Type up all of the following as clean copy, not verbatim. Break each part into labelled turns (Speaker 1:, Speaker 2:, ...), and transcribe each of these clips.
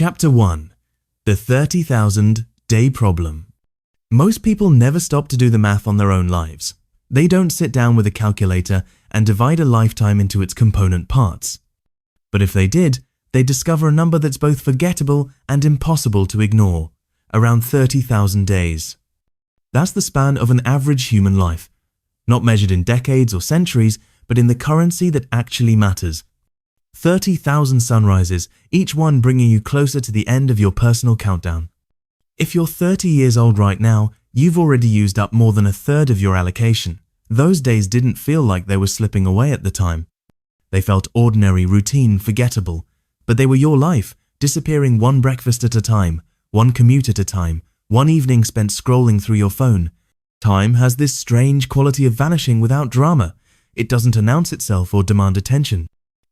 Speaker 1: Chapter 1. The 30,000 Day Problem. Most people never stop to do the math on their own lives. They don't sit down with a calculator and divide a lifetime into its component parts. But if they did, they'd discover a number that's both forgettable and impossible to ignore, around 30,000 days. That's the span of an average human life, not measured in decades or centuries, but in the currency that actually matters. 30,000 sunrises, each one bringing you closer to the end of your personal countdown. If you're 30 years old right now, you've already used up more than a third of your allocation. Those days didn't feel like they were slipping away at the time. They felt ordinary, routine, forgettable, but they were your life, disappearing one breakfast at a time, one commute at a time, one evening spent scrolling through your phone. Time has this strange quality of vanishing without drama. It doesn't announce itself or demand attention.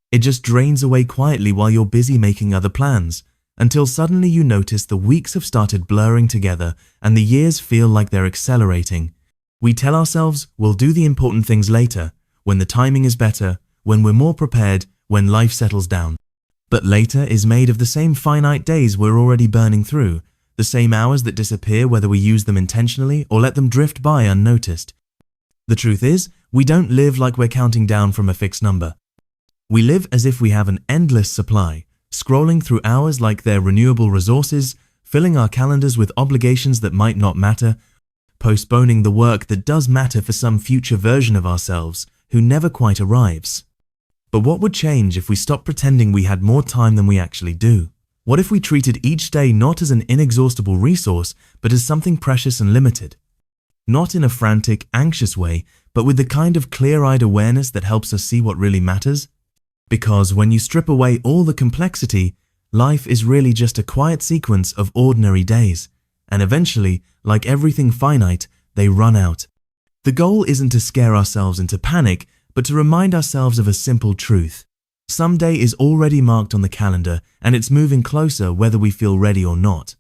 Speaker 1: It just drains away quietly while you're busy making other plans, until suddenly you notice the weeks have started blurring together and the years feel like they're accelerating. We tell ourselves we'll do the important things later, when the timing is better, when we're more prepared, when life settles down. But later is made of the same finite days we're already burning through, the same hours that disappear whether we use them intentionally or let them drift by unnoticed. The truth is, we don't live like we're counting down from a fixed number. We live as if we have an endless supply, scrolling through hours like they're renewable resources, filling our calendars with obligations that might not matter, postponing the work that does matter for some future version of ourselves who never quite arrives. But what would change if we stopped pretending we had more time than we actually do? What if we treated each day not as an inexhaustible resource, but as something precious and limited? Not in a frantic, anxious way, but with the kind of clear-eyed awareness that helps us see what really matters? Because when you strip away all the complexity, life is really just a quiet sequence of ordinary days, and eventually, like everything finite, they run out. The goal isn't to scare ourselves into panic, but to remind ourselves of a simple truth. Some day is already marked on the calendar, and it's moving closer whether we feel ready or not.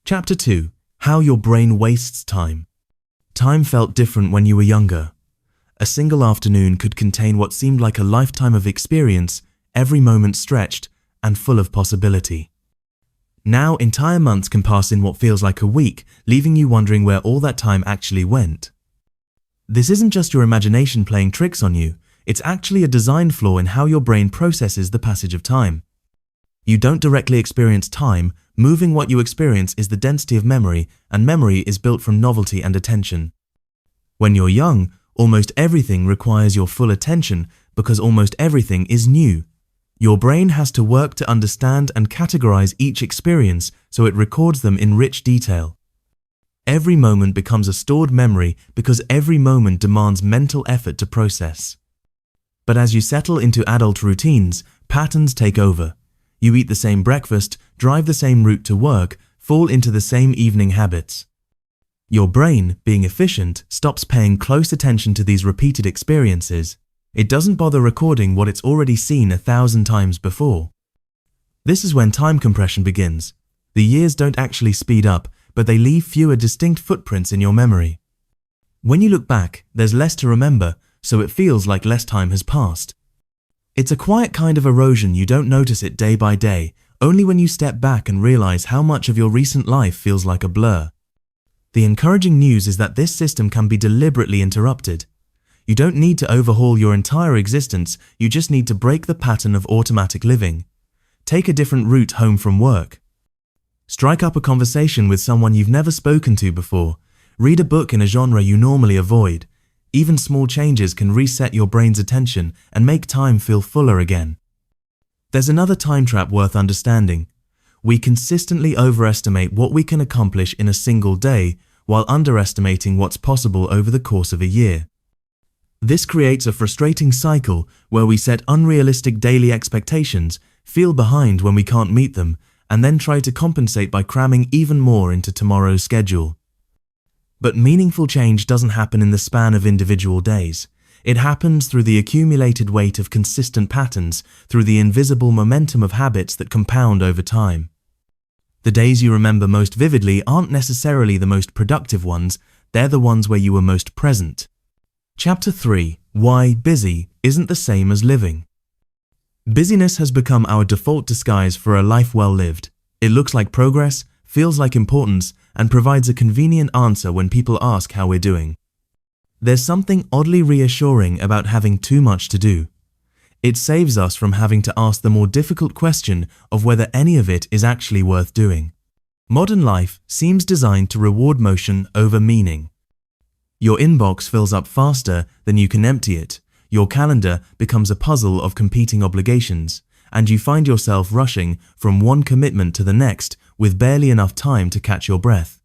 Speaker 1: Chapter 2. How your brain wastes time. Time felt different when you were younger. A single afternoon could contain what seemed like a lifetime of experience, every moment stretched and full of possibility. Now entire months can pass in what feels like a week, leaving you wondering where all that time actually went. This isn't just your imagination playing tricks on you, it's actually a design flaw in how your brain processes the passage of time. You don't directly experience time, moving what you experience is the density of memory, and memory is built from novelty and attention. When you're young, almost everything requires your full attention because almost everything is new. Your brain has to work to understand and categorize each experience so it records them in rich detail. Every moment becomes a stored memory because every moment demands mental effort to process. But as you settle into adult routines, patterns take over. You eat the same breakfast, drive the same route to work, fall into the same evening habits. Your brain, being efficient, stops paying close attention to these repeated experiences. It doesn't bother recording what it's already seen 1,000 times before. This is when time compression begins. The years don't actually speed up, but they leave fewer distinct footprints in your memory. When you look back, there's less to remember, so it feels like less time has passed. It's a quiet kind of erosion. You don't notice it day by day, only when you step back and realize how much of your recent life feels like a blur. The encouraging news is that this system can be deliberately interrupted. You don't need to overhaul your entire existence, you just need to break the pattern of automatic living. Take a different route home from work. Strike up a conversation with someone you've never spoken to before. Read a book in a genre you normally avoid. Even small changes can reset your brain's attention and make time feel fuller again. There's another time trap worth understanding. We consistently overestimate what we can accomplish in a single day while underestimating what's possible over the course of a year. This creates a frustrating cycle where we set unrealistic daily expectations, feel behind when we can't meet them, and then try to compensate by cramming even more into tomorrow's schedule. But meaningful change doesn't happen in the span of individual days. It happens through the accumulated weight of consistent patterns, through the invisible momentum of habits that compound over time. The days you remember most vividly aren't necessarily the most productive ones, they're the ones where you were most present. Chapter 3. Why busy isn't the same as living. Busyness has become our default disguise for a life well lived. It looks like progress, feels like importance, and provides a convenient answer when people ask how we're doing. There's something oddly reassuring about having too much to do. It saves us from having to ask the more difficult question of whether any of it is actually worth doing. Modern life seems designed to reward motion over meaning. Your inbox fills up faster than you can empty it, your calendar becomes a puzzle of competing obligations, and you find yourself rushing from one commitment to the next with barely enough time to catch your breath.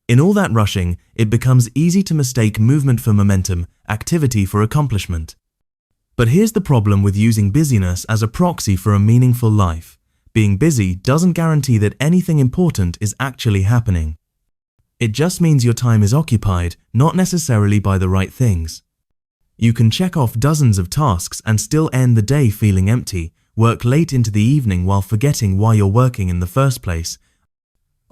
Speaker 1: In all that rushing, it becomes easy to mistake movement for momentum, activity for accomplishment. But here's the problem with using busyness as a proxy for a meaningful life. Being busy doesn't guarantee that anything important is actually happening. It just means your time is occupied, not necessarily by the right things. You can check off dozens of tasks and still end the day feeling empty, work late into the evening while forgetting why you're working in the first place.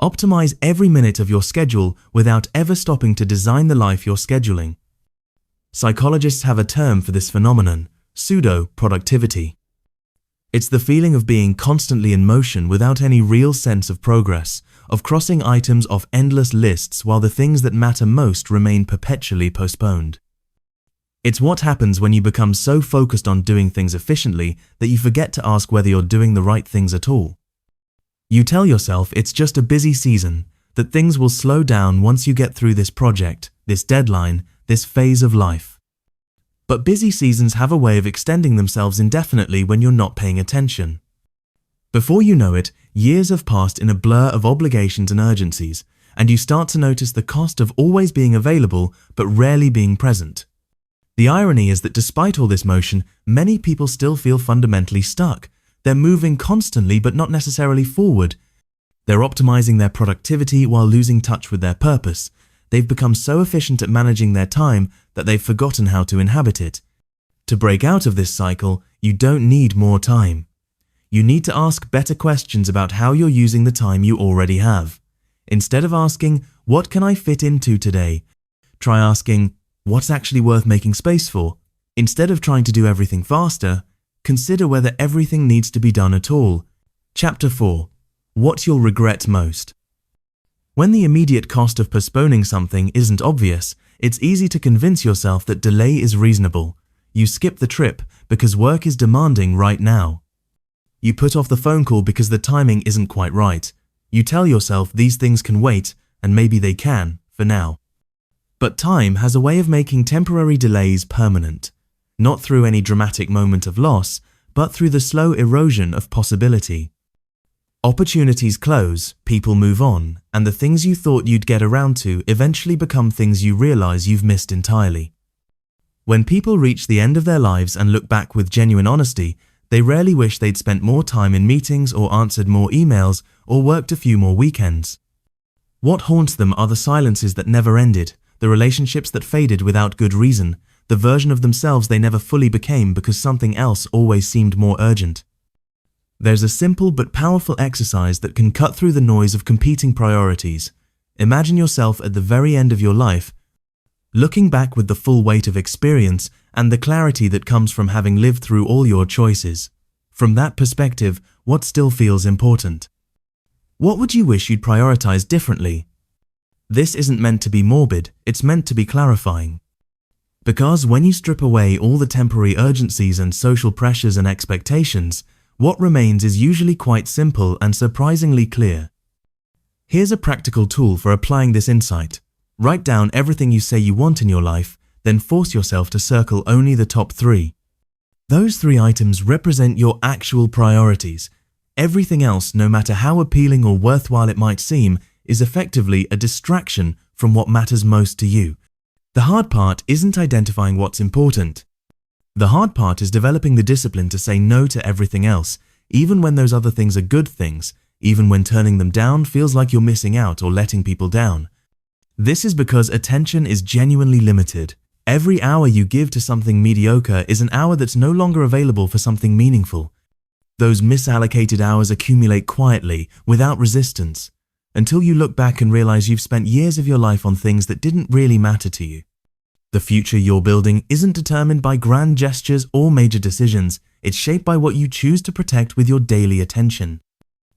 Speaker 1: Optimize every minute of your schedule without ever stopping to design the life you're scheduling. Psychologists have a term for this phenomenon: pseudo-productivity. It's the feeling of being constantly in motion without any real sense of progress, of crossing items off endless lists while the things that matter most remain perpetually postponed. It's what happens when you become so focused on doing things efficiently that you forget to ask whether you're doing the right things at all. You tell yourself it's just a busy season, that things will slow down once you get through this project, this deadline, this phase of life. But busy seasons have a way of extending themselves indefinitely when you're not paying attention. Before you know it, years have passed in a blur of obligations and urgencies, and you start to notice the cost of always being available but rarely being present. The irony is that despite all this motion, many people still feel fundamentally stuck. They're moving constantly but not necessarily forward. They're optimizing their productivity while losing touch with their purpose. They've become so efficient at managing their time that they've forgotten how to inhabit it. To break out of this cycle, you don't need more time. You need to ask better questions about how you're using the time you already have. Instead of asking, "What can I fit into today?" try asking, "What's actually worth making space for?" Instead of trying to do everything faster, consider whether everything needs to be done at all. Chapter 4. What you'll regret most. When the immediate cost of postponing something isn't obvious, it's easy to convince yourself that delay is reasonable. You skip the trip because work is demanding right now. You put off the phone call because the timing isn't quite right. You tell yourself these things can wait, and maybe they can, for now. But time has a way of making temporary delays permanent, not through any dramatic moment of loss, but through the slow erosion of possibility. Opportunities close, people move on, and the things you thought you'd get around to eventually become things you realize you've missed entirely. When people reach the end of their lives and look back with genuine honesty, they rarely wish they'd spent more time in meetings or answered more emails or worked a few more weekends. What haunts them are the silences that never ended, the relationships that faded without good reason, the version of themselves they never fully became because something else always seemed more urgent. There's a simple but powerful exercise that can cut through the noise of competing priorities. Imagine yourself at the very end of your life, looking back with the full weight of experience and the clarity that comes from having lived through all your choices. From that perspective, what still feels important? What would you wish you'd prioritize differently? This isn't meant to be morbid, it's meant to be clarifying. Because when you strip away all the temporary urgencies and social pressures and expectations, what remains is usually quite simple and surprisingly clear. Here's a practical tool for applying this insight. Write down everything you say you want in your life, then force yourself to circle only the top 3. Those 3 items represent your actual priorities. Everything else, no matter how appealing or worthwhile it might seem, is effectively a distraction from what matters most to you. The hard part isn't identifying what's important. The hard part is developing the discipline to say no to everything else, even when those other things are good things, even when turning them down feels like you're missing out or letting people down. This is because attention is genuinely limited. Every hour you give to something mediocre is an hour that's no longer available for something meaningful. Those misallocated hours accumulate quietly, without resistance, until you look back and realize you've spent years of your life on things that didn't really matter to you. The future you're building isn't determined by grand gestures or major decisions, it's shaped by what you choose to protect with your daily attention.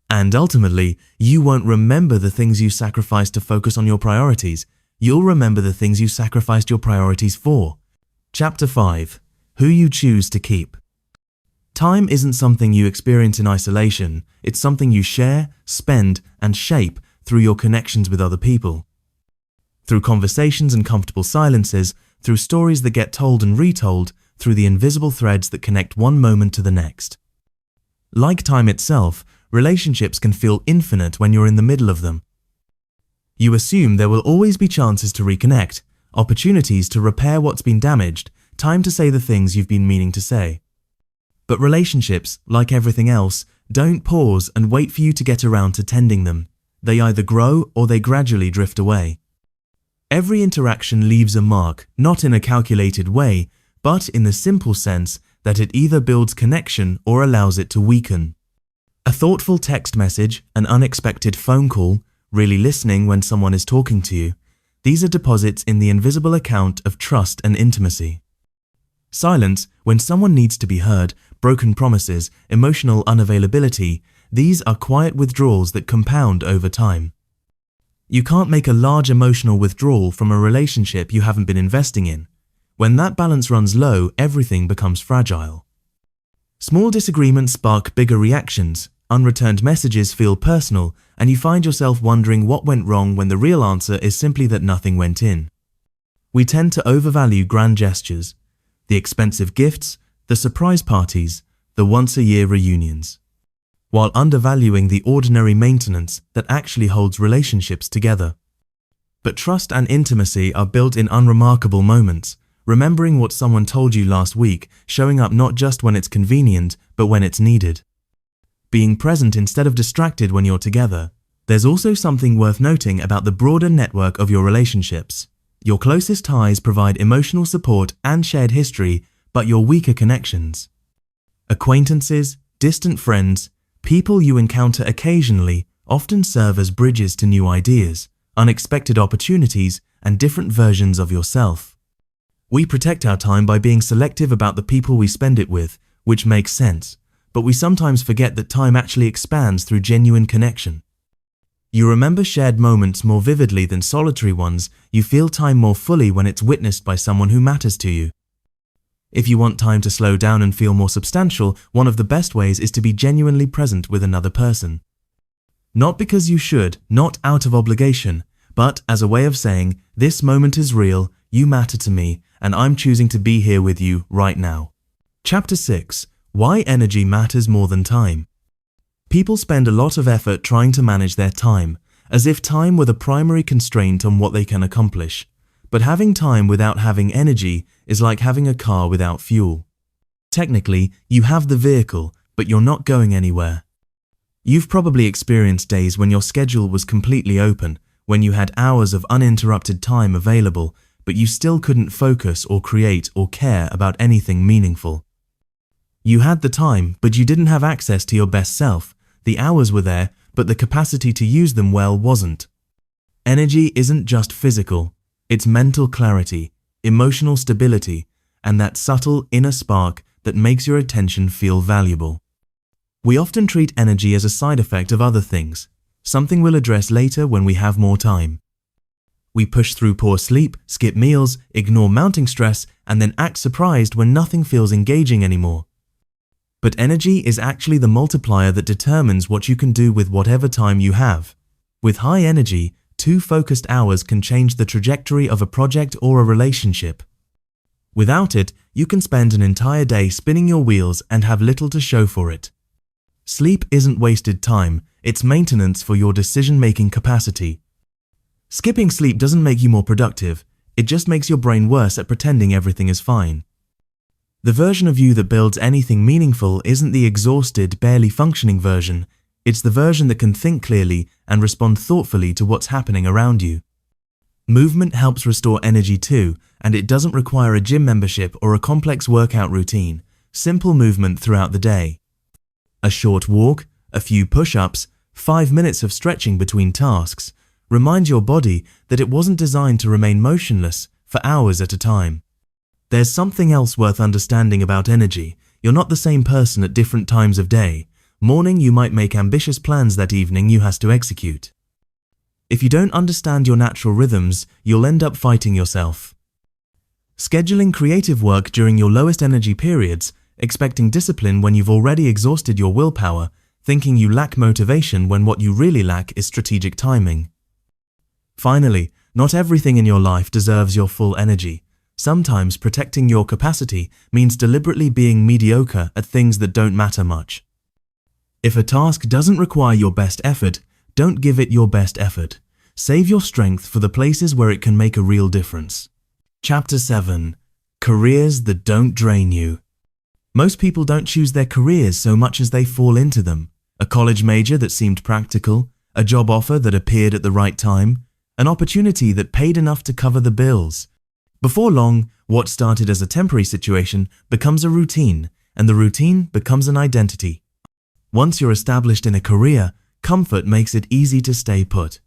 Speaker 1: And ultimately, you won't remember the things you sacrificed to focus on your priorities. You'll remember the things you sacrificed your priorities for. Chapter 5. Who you choose to keep. Time isn't something you experience in isolation. It's something you share, spend, and shape through your connections with other people. Through conversations and comfortable silences, through stories that get told and retold, through the invisible threads that connect one moment to the next. Like time itself, relationships can feel infinite when you're in the middle of them. You assume there will always be chances to reconnect, opportunities to repair what's been damaged, time to say the things you've been meaning to say. But relationships, like everything else, don't pause and wait for you to get around to tending them. They either grow or they gradually drift away. Every interaction leaves a mark, not in a calculated way, but in the simple sense that it either builds connection or allows it to weaken. A thoughtful text message, an unexpected phone call, really listening when someone is talking to you, these are deposits in the invisible account of trust and intimacy. Silence, when someone needs to be heard, broken promises, emotional unavailability, these are quiet withdrawals that compound over time. You can't make a large emotional withdrawal from a relationship you haven't been investing in. When that balance runs low, everything becomes fragile. Small disagreements spark bigger reactions, unreturned messages feel personal, and you find yourself wondering what went wrong when the real answer is simply that nothing went in. We tend to overvalue grand gestures, the expensive gifts, the surprise parties, the once-a-year reunions, while undervaluing the ordinary maintenance that actually holds relationships together. But trust and intimacy are built in unremarkable moments, remembering what someone told you last week, showing up not just when it's convenient, but when it's needed. Being present instead of distracted when you're together. There's also something worth noting about the broader network of your relationships. Your closest ties provide emotional support and shared history, but your weaker connections. Acquaintances, distant friends, people you encounter occasionally often serve as bridges to new ideas, unexpected opportunities, and different versions of yourself. We protect our time by being selective about the people we spend it with, which makes sense, but we sometimes forget that time actually expands through genuine connection. You remember shared moments more vividly than solitary ones. You feel time more fully when it's witnessed by someone who matters to you. If you want time to slow down and feel more substantial, one of the best ways is to be genuinely present with another person. Not because you should, not out of obligation, but as a way of saying, this moment is real, you matter to me, and I'm choosing to be here with you right now. Chapter 6. Why energy matters more than time. People spend a lot of effort trying to manage their time, as if time were the primary constraint on what they can accomplish. But having time without having energy is like having a car without fuel. Technically, you have the vehicle, but you're not going anywhere. You've probably experienced days when your schedule was completely open, when you had hours of uninterrupted time available, but you still couldn't focus or create or care about anything meaningful. You had the time, but you didn't have access to your best self. The hours were there, but the capacity to use them well wasn't. Energy isn't just physical. It's mental clarity, emotional stability, and that subtle inner spark that makes your attention feel valuable. We often treat energy as a side effect of other things, something we'll address later when we have more time. We push through poor sleep, skip meals, ignore mounting stress, and then act surprised when nothing feels engaging anymore. But energy is actually the multiplier that determines what you can do with whatever time you have. With high energy, 2 focused hours can change the trajectory of a project or a relationship. Without it, you can spend an entire day spinning your wheels and have little to show for it. Sleep isn't wasted time, it's maintenance for your decision-making capacity. Skipping sleep doesn't make you more productive, it just makes your brain worse at pretending everything is fine. The version of you that builds anything meaningful isn't the exhausted, barely functioning version. It's the version that can think clearly and respond thoughtfully to what's happening around you. Movement helps restore energy too, and it doesn't require a gym membership or a complex workout routine. Simple movement throughout the day. A short walk, a few push-ups, 5 minutes of stretching between tasks. Remind your body that it wasn't designed to remain motionless for hours at a time. There's something else worth understanding about energy. You're not the same person at different times of day. Morning, you might make ambitious plans that evening you has to execute. If you don't understand your natural rhythms, you'll end up fighting yourself. Scheduling creative work during your lowest energy periods, expecting discipline when you've already exhausted your willpower, thinking you lack motivation when what you really lack is strategic timing. Finally, not everything in your life deserves your full energy. Sometimes protecting your capacity means deliberately being mediocre at things that don't matter much. If a task doesn't require your best effort, don't give it your best effort. Save your strength for the places where it can make a real difference. Chapter 7. Careers that don't drain you. Most people don't choose their careers so much as they fall into them. A college major that seemed practical, a job offer that appeared at the right time, an opportunity that paid enough to cover the bills. Before long, what started as a temporary situation becomes a routine, and the routine becomes an identity. Once you're established in a career, comfort makes it easy to stay put.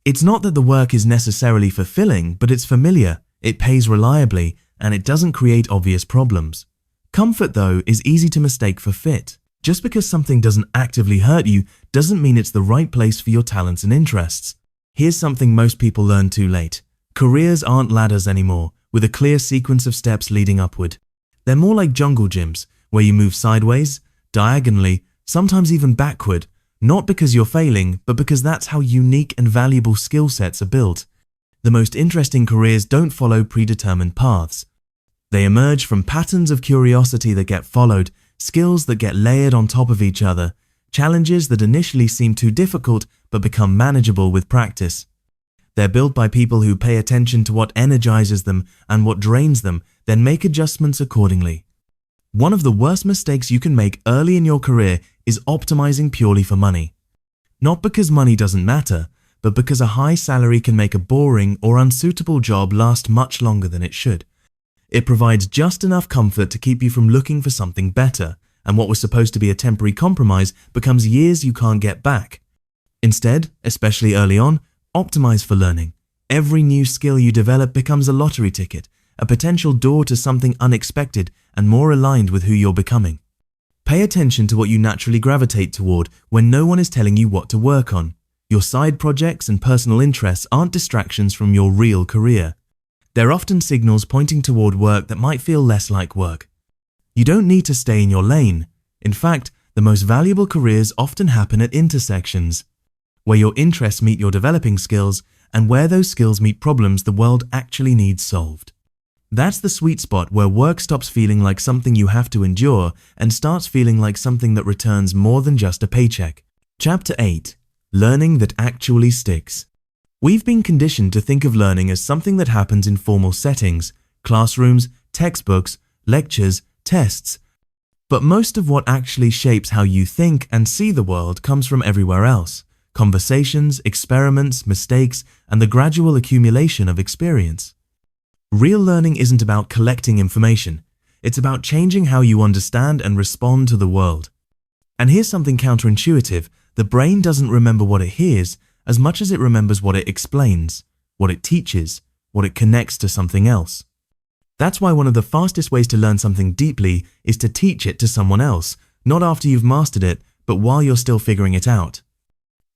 Speaker 1: It's not that the work is necessarily fulfilling, but it's familiar, it pays reliably, and it doesn't create obvious problems. Comfort, though, is easy to mistake for fit. Just because something doesn't actively hurt you doesn't mean it's the right place for your talents and interests. Here's something most people learn too late. Careers aren't ladders anymore, with a clear sequence of steps leading upward. They're more like jungle gyms, where you move sideways, diagonally, sometimes even backward, not because you're failing, but because that's how unique and valuable skill sets are built. The most interesting careers don't follow predetermined paths. They emerge from patterns of curiosity that get followed, skills that get layered on top of each other, challenges that initially seem too difficult but become manageable with practice. They're built by people who pay attention to what energizes them and what drains them, then make adjustments accordingly. One of the worst mistakes you can make early in your career is optimizing purely for money. Not because money doesn't matter, but because a high salary can make a boring or unsuitable job last much longer than it should. It provides just enough comfort to keep you from looking for something better, and what was supposed to be a temporary compromise becomes years you can't get back. Instead, especially early on, optimize for learning. Every new skill you develop becomes a lottery ticket, a potential door to something unexpected and more aligned with who you're becoming. Pay attention to what you naturally gravitate toward when no one is telling you what to work on. Your side projects and personal interests aren't distractions from your real career. They're often signals pointing toward work that might feel less like work. You don't need to stay in your lane. In fact, the most valuable careers often happen at intersections, where your interests meet your developing skills and where those skills meet problems the world actually needs solved. That's the sweet spot where work stops feeling like something you have to endure and starts feeling like something that returns more than just a paycheck. Chapter 8. Learning that actually sticks. We've been conditioned to think of learning as something that happens in formal settings, classrooms, textbooks, lectures, tests. But most of what actually shapes how you think and see the world comes from everywhere else. Conversations, experiments, mistakes, and the gradual accumulation of experience. Real learning isn't about collecting information. It's about changing how you understand and respond to the world. And here's something counterintuitive. The brain doesn't remember what it hears as much as it remembers what it explains, what it teaches, what it connects to something else. That's why one of the fastest ways to learn something deeply is to teach it to someone else, not after you've mastered it, but while you're still figuring it out.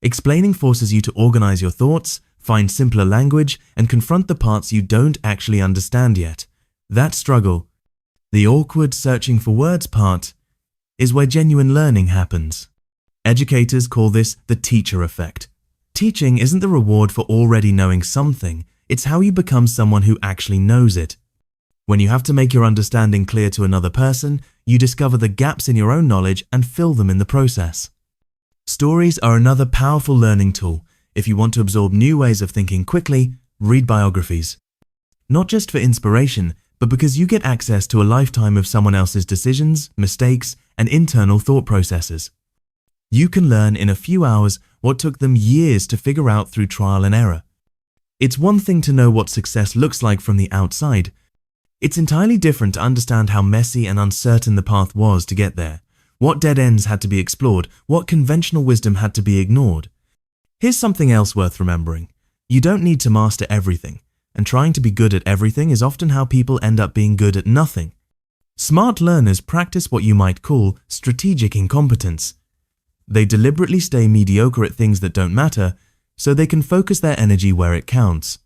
Speaker 1: Explaining forces you to organize your thoughts, find simpler language, and confront the parts you don't actually understand yet. That struggle, the awkward searching for words part, is where genuine learning happens. Educators call this the teacher effect. Teaching isn't the reward for already knowing something, it's how you become someone who actually knows it. When you have to make your understanding clear to another person, you discover the gaps in your own knowledge and fill them in the process. Stories are another powerful learning tool. If you want to absorb new ways of thinking quickly, read biographies. Not just for inspiration, but because you get access to a lifetime of someone else's decisions, mistakes, and internal thought processes. You can learn in a few hours what took them years to figure out through trial and error. It's one thing to know what success looks like from the outside. It's entirely different to understand how messy and uncertain the path was to get there, what dead ends had to be explored, what conventional wisdom had to be ignored. Here's something else worth remembering. You don't need to master everything, and trying to be good at everything is often how people end up being good at nothing. Smart learners practice what you might call strategic incompetence. They deliberately stay mediocre at things that don't matter, so they can focus their energy where it counts.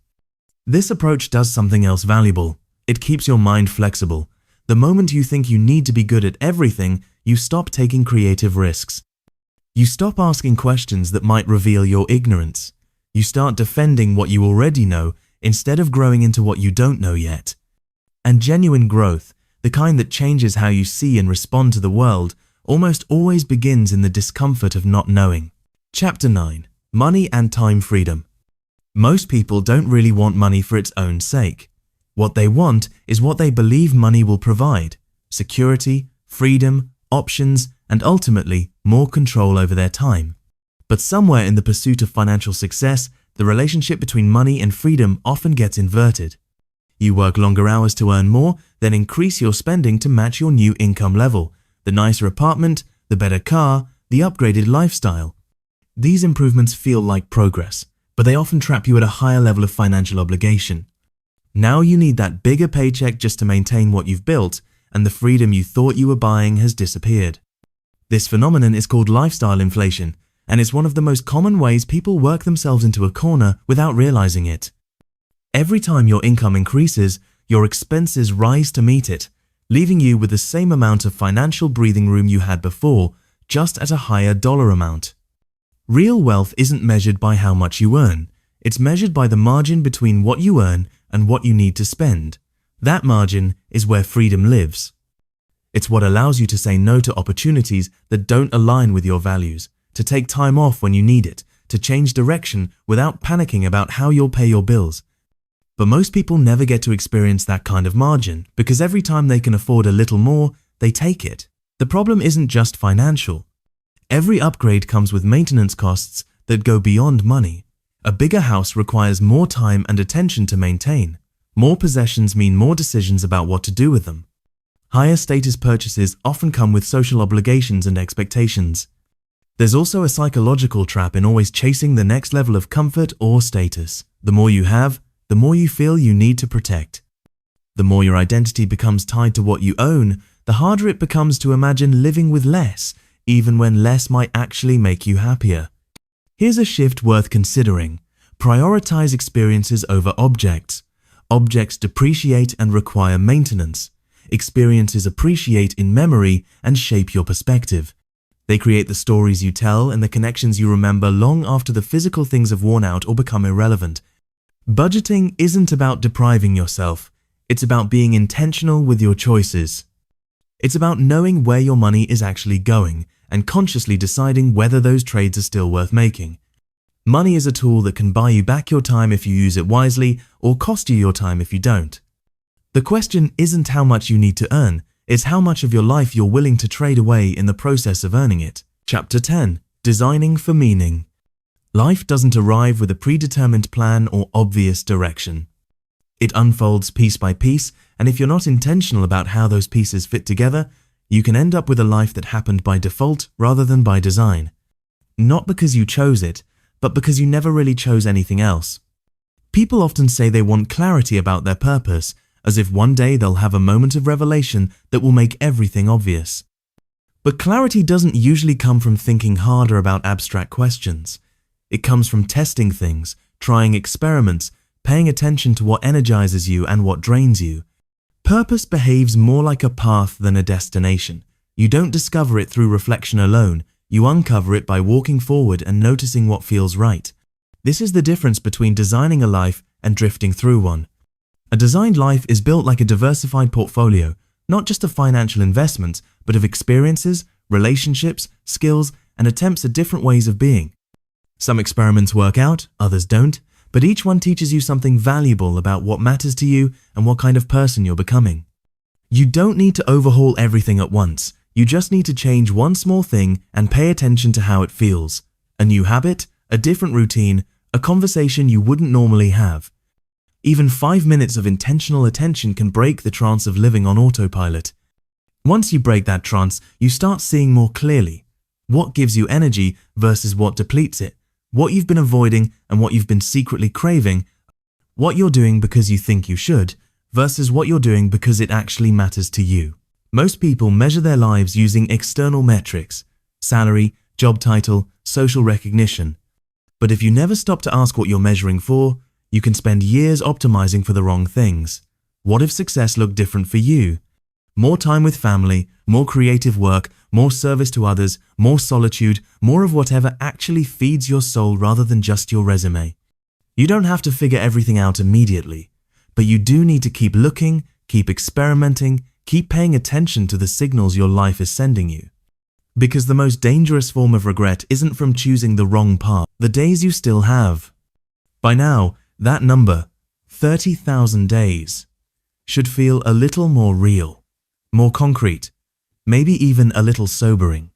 Speaker 1: This approach does something else valuable. It keeps your mind flexible. The moment you think you need to be good at everything, you stop taking creative risks. You stop asking questions that might reveal your ignorance. You start defending what you already know instead of growing into what you don't know yet. And genuine growth, the kind that changes how you see and respond to the world, almost always begins in the discomfort of not knowing. Chapter 9. Money and Time Freedom. Most people don't really want money for its own sake. What they want is what they believe money will provide: security, freedom, options, and ultimately, more control over their time. But somewhere in the pursuit of financial success, the relationship between money and freedom often gets inverted. You work longer hours to earn more, then increase your spending to match your new income level: the nicer apartment, the better car, the upgraded lifestyle. These improvements feel like progress, but they often trap you at a higher level of financial obligation. Now you need that bigger paycheck just to maintain what you've built, and the freedom you thought you were buying has disappeared. This phenomenon is called lifestyle inflation, and it's one of the most common ways people work themselves into a corner without realizing it. Every time your income increases, your expenses rise to meet it, leaving you with the same amount of financial breathing room you had before, just at a higher dollar amount. Real wealth isn't measured by how much you earn. It's measured by the margin between what you earn and what you need to spend. That margin is where freedom lives. It's what allows you to say no to opportunities that don't align with your values, to take time off when you need it, to change direction without panicking about how you'll pay your bills. But most people never get to experience that kind of margin because every time they can afford a little more, they take it. The problem isn't just financial. Every upgrade comes with maintenance costs that go beyond money. A bigger house requires more time and attention to maintain. More possessions mean more decisions about what to do with them. Higher status purchases often come with social obligations and expectations. There's also a psychological trap in always chasing the next level of comfort or status. The more you have, the more you feel you need to protect. The more your identity becomes tied to what you own, the harder it becomes to imagine living with less, even when less might actually make you happier. Here's a shift worth considering. Prioritize experiences over objects. Objects depreciate and require maintenance. Experiences appreciate in memory and shape your perspective. They create the stories you tell and the connections you remember long after the physical things have worn out or become irrelevant. Budgeting isn't about depriving yourself. It's about being intentional with your choices. It's about knowing where your money is actually going and consciously deciding whether those trades are still worth making. Money is a tool that can buy you back your time if you use it wisely or cost you your time if you don't. The question isn't how much you need to earn, it's how much of your life you're willing to trade away in the process of earning it. Chapter 10. Designing for Meaning. Life doesn't arrive with a predetermined plan or obvious direction. It unfolds piece by piece, and if you're not intentional about how those pieces fit together, you can end up with a life that happened by default rather than by design. Not because you chose it, but because you never really chose anything else. People often say they want clarity about their purpose, as if one day they'll have a moment of revelation that will make everything obvious. But clarity doesn't usually come from thinking harder about abstract questions. It comes from testing things, trying experiments, paying attention to what energizes you and what drains you. Purpose behaves more like a path than a destination. You don't discover it through reflection alone. You uncover it by walking forward and noticing what feels right. This is the difference between designing a life and drifting through one. A designed life is built like a diversified portfolio, not just of financial investments, but of experiences, relationships, skills, and attempts at different ways of being. Some experiments work out, others don't, but each one teaches you something valuable about what matters to you and what kind of person you're becoming. You don't need to overhaul everything at once. You just need to change one small thing and pay attention to how it feels. A new habit, a different routine, a conversation you wouldn't normally have. Even 5 minutes of intentional attention can break the trance of living on autopilot. Once you break that trance, you start seeing more clearly what gives you energy versus what depletes it, what you've been avoiding and what you've been secretly craving, what you're doing because you think you should versus what you're doing because it actually matters to you. Most people measure their lives using external metrics: salary, job title, social recognition. But if you never stop to ask what you're measuring for, you can spend years optimizing for the wrong things. What if success looked different for you? More time with family, more creative work, more service to others, more solitude, more of whatever actually feeds your soul rather than just your resume. You don't have to figure everything out immediately, but you do need to keep looking, keep experimenting, keep paying attention to the signals your life is sending you. Because the most dangerous form of regret isn't from choosing the wrong path, the days you still have. By now, that number, 30,000 days, should feel a little more real, more concrete, maybe even a little sobering.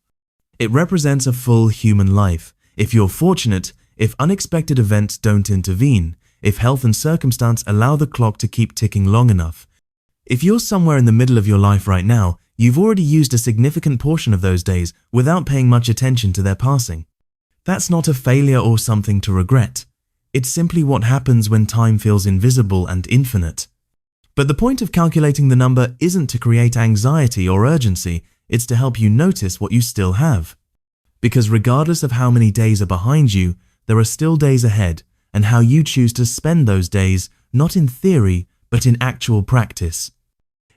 Speaker 1: It represents a full human life. If you're fortunate, if unexpected events don't intervene, if health and circumstance allow the clock to keep ticking long enough. If you're somewhere in the middle of your life right now, you've already used a significant portion of those days without paying much attention to their passing. That's not a failure or something to regret. It's simply what happens when time feels invisible and infinite. But the point of calculating the number isn't to create anxiety or urgency, it's to help you notice what you still have. Because regardless of how many days are behind you, there are still days ahead, and how you choose to spend those days, not in theory, but in actual practice,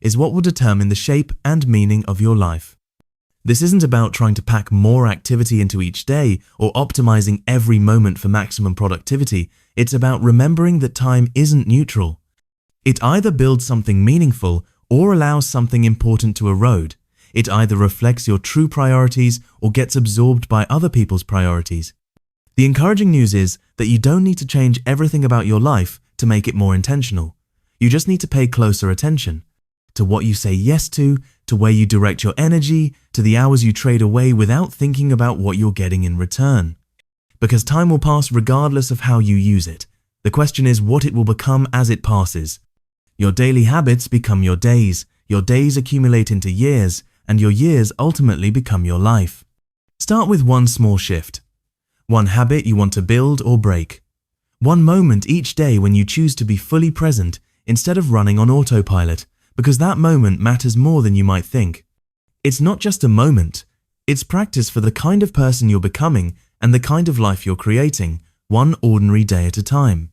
Speaker 1: is what will determine the shape and meaning of your life. This isn't about trying to pack more activity into each day or optimizing every moment for maximum productivity. It's about remembering that time isn't neutral. It either builds something meaningful or allows something important to erode. It either reflects your true priorities or gets absorbed by other people's priorities. The encouraging news is that you don't need to change everything about your life to make it more intentional. You just need to pay closer attention to what you say yes to where you direct your energy, to the hours you trade away without thinking about what you're getting in return. Because time will pass regardless of how you use it. The question is what it will become as it passes. Your daily habits become your days accumulate into years, and your years ultimately become your life. Start with one small shift. One habit you want to build or break. One moment each day when you choose to be fully present instead of running on autopilot, because that moment matters more than you might think. It's not just a moment, it's practice for the kind of person you're becoming and the kind of life you're creating, one ordinary day at a time.